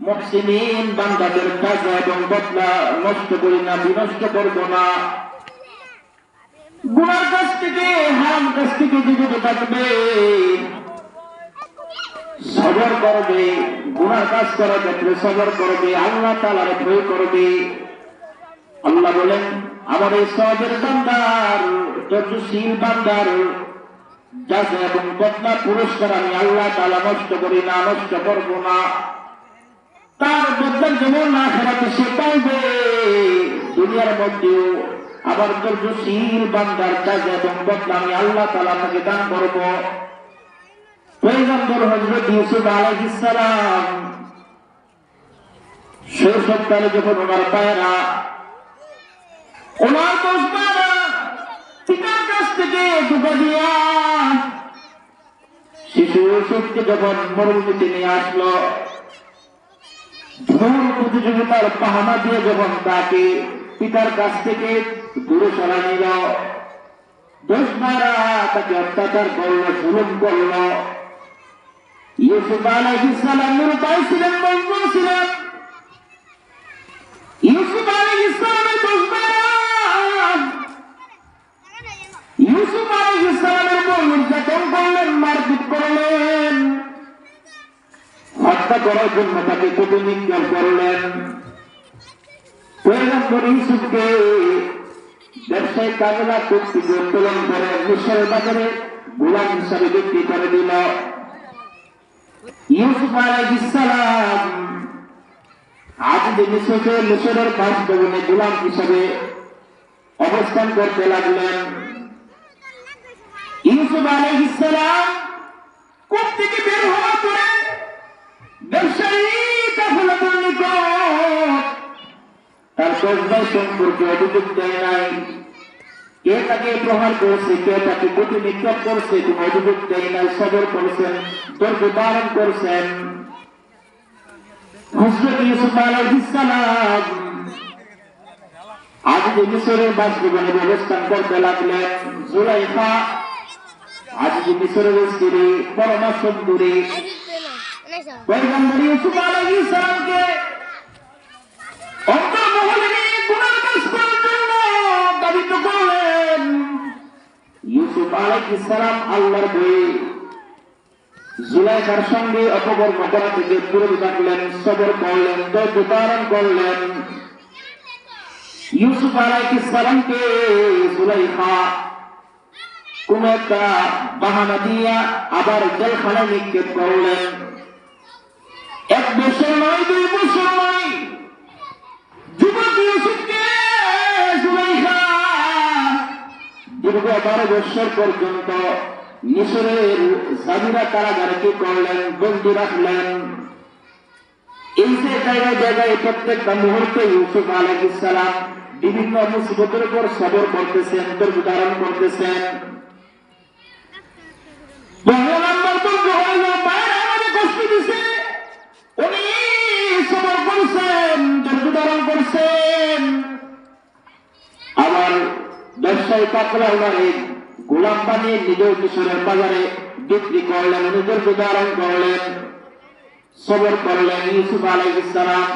মুহসিনিন বান্দাদের কাজা এবং বদলা নষ্ট করি না, বিনষ্ট করব না। গুনার কাছ থেকে, হারাম কাছ থেকে বিরত থাকবে, সবর করবে, গুনার কাজ করার ক্ষেত্রে সবর করবে, আল্লাহ তাআলার ভয় করবে। আল্লাহ বলেন, আমার এই সবের বান্দার, ধৈর্যশীল বান্দার যাজা এবং বদলা পুরস্কার আমি আল্লাহ তাআলা নষ্ট করি না, নষ্ট করব না। তার বদলা যেমন আখিরাতে সে পাইবে, দুনিয়ার মধ্যেও আবার ধৈর্যশীল বান্দার যাজা এবং বদলা আমি আল্লাহ তাআলা তাকে দান করব। পয়গম্বর হযরত ইউসুফ আলাইহিস সালাম শৈশবকালে যখন ওনার পায়রা, ওনার দোষবারা পিতার কাছ থেকে ধোঁকা দিয়া শিশু ইউসুফকে যখন মরুভূমিতে নিয়ে আসলো, ঝড় প্রতিযোগিতার বাহানা দিয়ে যখন তাকে পিতার কাছ থেকে দূরে সরা নিল, দোষবারা তাকে অত্যাচার করলো, জুলুম করলো। ইউসুফ আলাইহিস সালাম নিরুপায় ছিলেন, মজবুর ছিলেন। ইউসুফ আলাইহিস সালামের দোষবারা ইউসুফ আলাইহিস সালামের উপর নির্যাতন করলেন, মারপিট করলেন, হত্যা করার জন্য তাকে প্রতিনিজ্ঞা করলেন। পয়গম্বর ইউসুফকে ব্যবসায়ী কাফেলা কর্তৃক উত্তোলন করে মিশর বাজারে গোলাম হিসাবে বিক্রি করে দিল। ইউসুফ আলাইহিস সালাম আজিজ মিশরের বাসভবনে গোলাম হিসাবে অবস্থান করতে লাগলেন। ইউসুফ আলাইহিস সালাম কূপ থেকে বের হওয়ার পরে ব্যবসায়ী কাফেলার নিকট তার দোষবাই সম্পর্কে অভিযোগ দেয় নাই। কে তাকে প্রহার করছে, কে তাকে গতি নিক্ষেপ করছে, কোনো অভিযোগ দেয় নাই। সবর করছেন, ধৈর্য ধারণ করছেন। হযরত ইউসুফ আলাইহিস সালাম আজিজ মিশরের বাসভবনে অবস্থান করতে লাগলেন। জুলাইখা আজিজ মিশরের স্ত্রী, পরমা সুন্দরী, পয়গম্বর ইউসুফ আলাইহিস সালামকে অন্তর্মহলে নিয়ে গুনার কাজ করার জন্য দাবিত করলেন। ইউসুফ আলাইহিস সালাম আল্লাহর ভয়ে জুলাইখার সঙ্গে অপকর্ম করা থেকে বিরত থাকলেন, সবর করলেন, ধৈর্য ধারণ করলেন। ইউসুফ আলাইহিস সালামকে জুলাইখা কোন একটা বাহানা দিয়া আবার জেলখানায় নিক্ষেপ করলেন। 1 বছর নয়, 2 বছর নয়, যুবক ইউসুফকে জুলাইখা দীর্ঘ 12 বছর পর্যন্ত মিশরের জামিরা কারাগারে কি করলেন, বন্দী রাখলেন। এই যে জায়গায় জায়গায় প্রত্যেকটা মুহূর্তে ইউসুফ আলাইহিস সালাম বিভিন্ন মুসিবতের উপর সবর করতেছেন, ধৈর্য ধারণ করতেছেন। কষ্ট দিছে, উনি সবর করছেন, ধৈর্য ধারণ করছেন। আবার ব্যবসায়ী কাফেলা ওনারে গোলাম বানিয়ে নিজের মিশরের বাজারে বিক্রি করলেন, উনি ধৈর্য ধারণ করলেন, সবর করলেন। ইউসুফ আলাইহিস সালাম